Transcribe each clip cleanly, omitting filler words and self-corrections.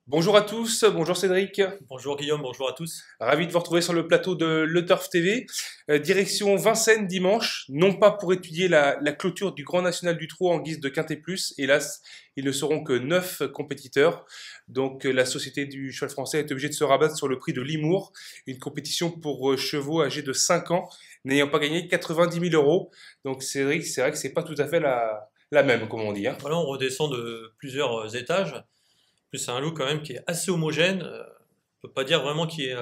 Bonjour à tous, bonjour Cédric. Bonjour Guillaume, bonjour à tous. Ravi de vous retrouver sur le plateau de Le Turf TV. Direction Vincennes dimanche, non pas pour étudier la clôture du Grand National du Trot en guise de Quintet Plus. Hélas, ils ne seront que 9 compétiteurs. Donc la Société du cheval français est obligée de se rabattre sur le prix de Limours, une compétition pour chevaux âgés de 5 ans, n'ayant pas gagné 90 000 euros. Donc Cédric, c'est vrai que c'est pas tout à fait la même, comme on dit, hein. Voilà, on redescend de plusieurs étages. En plus, c'est un lot quand même qui est assez homogène. On peut pas dire vraiment qu'il y ait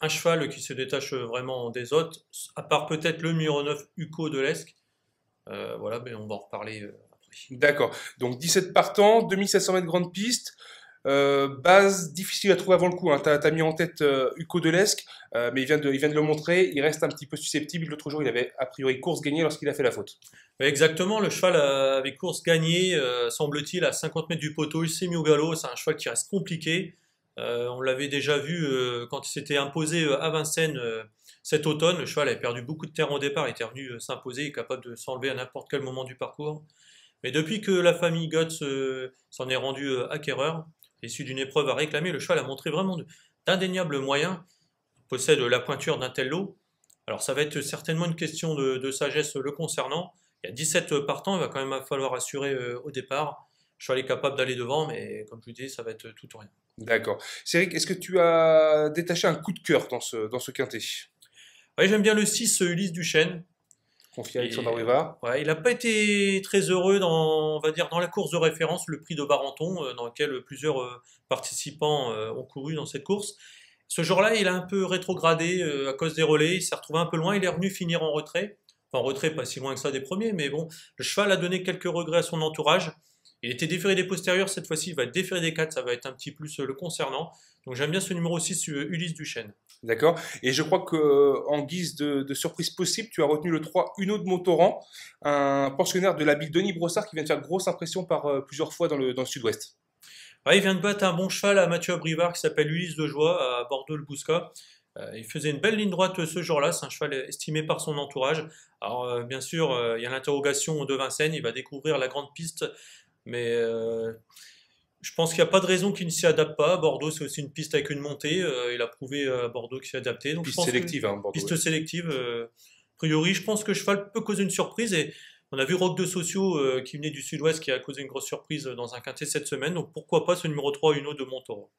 un cheval qui se détache vraiment des autres, à part peut-être le numéro 9 Hugo de l'Esque. Voilà, mais on va en reparler après. D'accord. Donc 17 partants, 2700 mètres grande piste. Base difficile à trouver avant le coup, hein. T'as mis en tête Hugo Delesque, mais il vient de le montrer. Il reste un petit peu susceptible. L'autre jour, il avait a priori course gagnée lorsqu'il a fait la faute. Exactement, le cheval avait course gagnée, semble-t-il, à 50 mètres du poteau. Il s'est mis au galop. C'est un cheval qui reste compliqué. On l'avait déjà vu quand il s'était imposé à Vincennes cet automne. Le cheval avait perdu beaucoup de terrain au départ. Il était revenu s'imposer, il est capable de s'enlever à n'importe quel moment du parcours. Mais depuis que la famille Götz s'en est rendue acquéreur, issu d'une épreuve à réclamer, le cheval a montré vraiment d'indéniables moyens. Il possède la pointure d'un tel lot. Alors ça va être certainement une question de sagesse le concernant. Il y a 17 partants, il va quand même falloir assurer au départ. Le cheval est capable d'aller devant, mais comme je vous dis, ça va être tout ou rien. D'accord. Cédric, est-ce que tu as détaché un coup de cœur dans ce quintet? Ouais, j'aime bien le 6 Ulysse Duchesne. Confié à Alexandre Et, Riva. ouais, il n'a pas été très heureux on va dire, dans la course de référence, le prix de Barenton, dans lequel plusieurs participants ont couru dans cette course. Ce jour-là, il a un peu rétrogradé à cause des relais, il s'est retrouvé un peu loin, il est revenu finir en retrait. Enfin, en retrait, pas si loin que ça des premiers, mais bon, le cheval a donné quelques regrets à son entourage. Il était déféré des postérieurs, cette fois-ci, il va être déféré des 4, ça va être un petit plus le concernant. Donc j'aime bien ce numéro 6, Ulysse Duchesne. D'accord. Et je crois que en guise de surprise possible, tu as retenu le 3 Uno de Montauran, un pensionnaire de l'habit Denis Brossard qui vient de faire grosse impression par plusieurs fois dans le sud-ouest. Ouais, il vient de battre un bon cheval à Mathieu Abrivard qui s'appelle Ulysse de Joie à Bordeaux-le-Bouscat. Il faisait une belle ligne droite ce jour-là, c'est un cheval estimé par son entourage. Alors bien sûr, il y a l'interrogation de Vincennes, il va découvrir la grande piste, mais je pense qu'il n'y a pas de raison qu'il ne s'y adapte pas. Bordeaux, c'est aussi une piste avec une montée, il a prouvé à Bordeaux qu'il s'y adaptait. Donc je Piste pense que sélective, hein, Bordeaux. piste Ouais. sélective, a priori, je pense que cheval peut causer une surprise et on a vu Rock de Socio qui venait du sud-ouest qui a causé une grosse surprise dans un quintet cette semaine, donc pourquoi pas ce numéro 3 Uno de Montauran.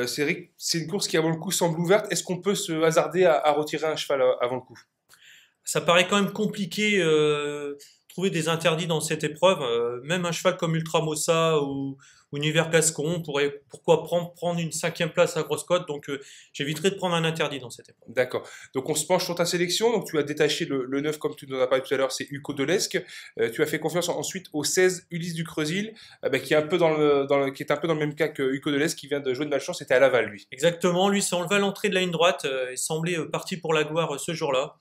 Cédric, c'est une course qui avant le coup semble ouverte. Est-ce qu'on peut se hasarder à retirer un cheval avant le coup? Ça paraît quand même compliqué trouver des interdits dans cette épreuve. Même un cheval comme Ultramossa ou Univers Gascon pourrait pourquoi prendre une 5e place à grosse cote. Donc j'éviterai de prendre un interdit dans cette épreuve. D'accord. Donc on se penche sur ta sélection. Donc tu as détaché le 9 comme tu nous en as parlé tout à l'heure, c'est Hugo Delesque. Tu as fait confiance ensuite au 16 Ulysse du Creusil, qui est un peu qui est un peu dans le même cas que Hugo Delesque qui vient de jouer de malchance, c'était à Laval lui. Exactement, lui s'est enlevé à l'entrée de la ligne droite. Il semblait parti pour la gloire ce jour-là.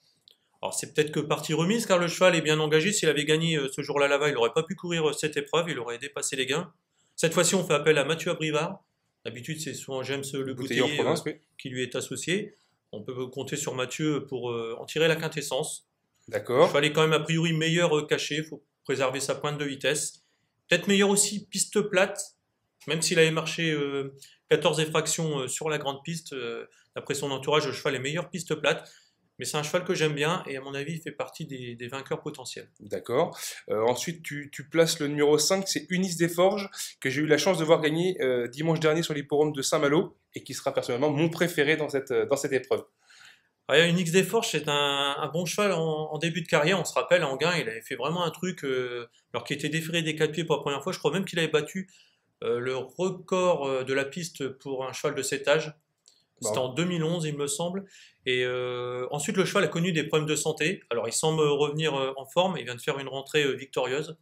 Alors c'est peut-être que partie remise car le cheval est bien engagé. S'il avait gagné ce jour-là là-bas, il n'aurait pas pu courir cette épreuve, il aurait dépassé les gains. Cette fois-ci, on fait appel à Mathieu Abrivard. D'habitude, c'est souvent James Le Bouteiller en Bouteiller province, oui. qui lui est associé. On peut compter sur Mathieu pour en tirer la quintessence. Le D'accord. cheval est quand même a priori meilleur caché, il faut préserver sa pointe de vitesse. Peut-être meilleur aussi piste plate, même s'il avait marché 14 effractions sur la grande piste. D'après son entourage, le cheval est meilleur piste plate. Mais c'est un cheval que j'aime bien et à mon avis, il fait partie des vainqueurs potentiels. D'accord. Ensuite, tu places le numéro 5, c'est Unis Desforges, que j'ai eu la chance de voir gagner dimanche dernier sur l'hipporome de Saint-Malo et qui sera personnellement mon préféré dans cette épreuve. Ouais, Unix Desforges, c'est un bon cheval en début de carrière. On se rappelle, en gain, il avait fait vraiment un truc, alors qu'il était déféré des 4 pieds pour la première fois. Je crois même qu'il avait battu le record de la piste pour un cheval de cet âge. C'était Bon. en 2011, il me semble. Et ensuite, le cheval a connu des problèmes de santé. Alors, il semble revenir en forme. Il vient de faire une rentrée victorieuse.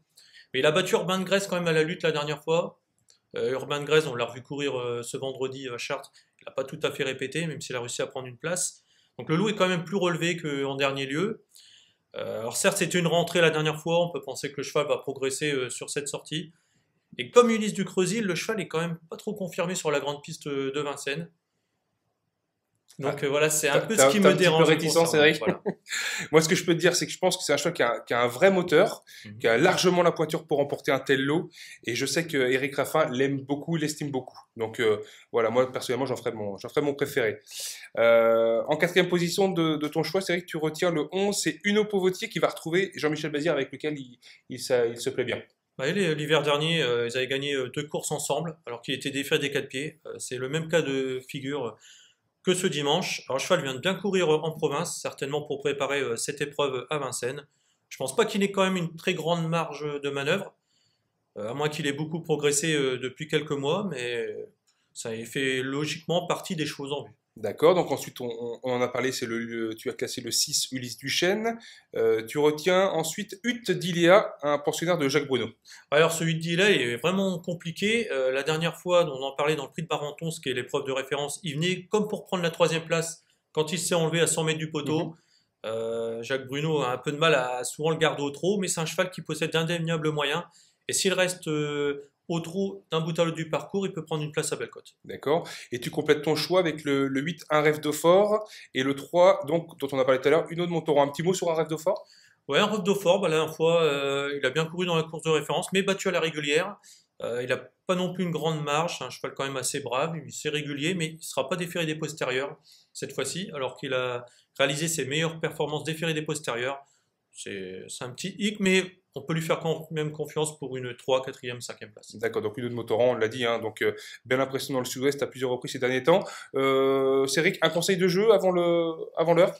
Mais il a battu Urbain de Grèce quand même à la lutte la dernière fois. Urbain de Grèce, on l'a revu courir ce vendredi à Chartres. Il n'a pas tout à fait répété, même s'il a réussi à prendre une place. Donc le loup est quand même plus relevé qu'en dernier lieu. Alors certes, c'était une rentrée la dernière fois. On peut penser que le cheval va progresser sur cette sortie. Et comme Ulysse du Creusil, le cheval est quand même pas trop confirmé sur la grande piste de Vincennes. Donc voilà, c'est un peu ce T'as qui t'as me un petit peu dérange. réticent, concernant, Cédric. voilà. Moi, ce que je peux te dire, c'est que je pense que c'est un cheval qui a un vrai moteur, qui a largement la pointure pour remporter un tel lot. Et je sais que Eric Raffin l'aime beaucoup, il l'estime beaucoup. Donc voilà, moi personnellement, j'en ferai mon préféré. En quatrième position de ton choix, Cédric, tu retiens le 11, c'est Uno Povotier qui va retrouver Jean-Michel Bazir avec lequel il se plaît bien. Bah, l'hiver dernier, ils avaient gagné 2 courses ensemble, alors qu'il était défait des 4 pieds. C'est le même cas de figure que ce dimanche. Alors, le cheval vient de bien courir en province, certainement pour préparer cette épreuve à Vincennes. Je pense pas qu'il ait quand même une très grande marge de manœuvre, à moins qu'il ait beaucoup progressé depuis quelques mois, mais ça fait logiquement partie des choses en vue. D'accord, donc ensuite on en a parlé, tu as classé le 6 Ulysse Duchesne. Tu retiens ensuite Hutte d'Iléa, un pensionnaire de Jacques Bruno. Alors celui-là est vraiment compliqué. La dernière fois, on en parlait dans le prix de Barenton, ce qui est l'épreuve de référence, il venait comme pour prendre la 3e place quand il s'est enlevé à 100 mètres du poteau. Jacques Bruno a un peu de mal à souvent le garder au trot, mais c'est un cheval qui possède d'indéniables moyens. Et s'il reste au trot d'un bout à l'autre du parcours, il peut prendre une place à Bellecote. D'accord. Et tu complètes ton choix avec le 8, Un rêve de fort, et le 3, donc, dont on a parlé tout à l'heure, Uno de Montauran. Un petit mot sur Un rêve de fort? Ouais, un Robe d'Eau-Fort, la dernière fois, il a bien couru dans la course de référence, mais battu à la régulière. Il n'a pas non plus une grande marge, c'est un cheval quand même assez brave, c'est régulier, mais il ne sera pas déféré des postérieurs cette fois-ci, alors qu'il a réalisé ses meilleures performances déférées des postérieurs. C'est un petit hic, mais on peut lui faire quand même confiance pour une 3, 4e, 5e place. D'accord, donc Uno de Montauran, on l'a dit, hein, donc belle impression dans le sud-ouest à plusieurs reprises ces derniers temps. Cédric, un conseil de jeu avant l'heure?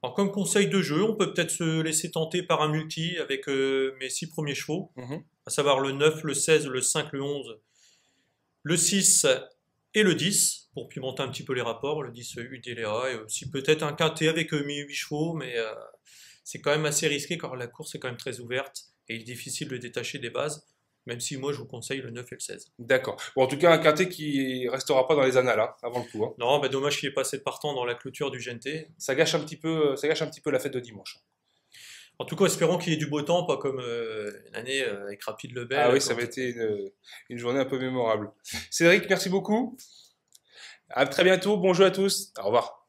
Alors comme conseil de jeu, on peut peut-être se laisser tenter par un multi avec mes 6 premiers chevaux, à savoir le 9, le 16, le 5, le 11, le 6 et le 10, pour pimenter un petit peu les rapports, le 10 UDLA, et aussi peut-être un quintet avec mes 8 chevaux, mais c'est quand même assez risqué car la course est quand même très ouverte et il est difficile de détacher des bases, même si moi je vous conseille le 9 et le 16. D'accord. Bon, en tout cas, un quintet qui restera pas dans les annales hein, avant le coup. Hein. Non, bah dommage qu'il n'y ait pas assez de partants dans la clôture du GNT. Ça gâche un petit peu la fête de dimanche. En tout cas, espérons qu'il y ait du beau temps, pas comme une année avec Rapide Lebel. Ah oui, ça va être une journée un peu mémorable. Cédric, merci beaucoup. À très bientôt. Bonjour à tous. Au revoir.